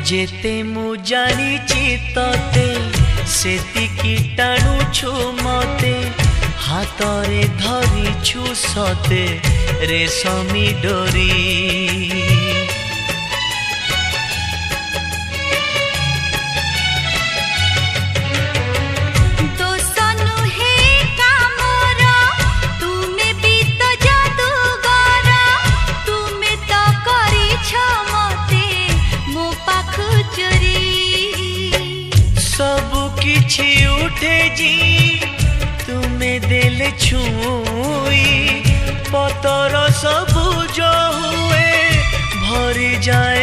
जेते मु जानिछि तते सेतिकी टाणुछु मते हातरे धरिछु सते रेशमी डोरी किछि उठे जी तुम्हें देले छुई पतर सबुज हुए भरी जाए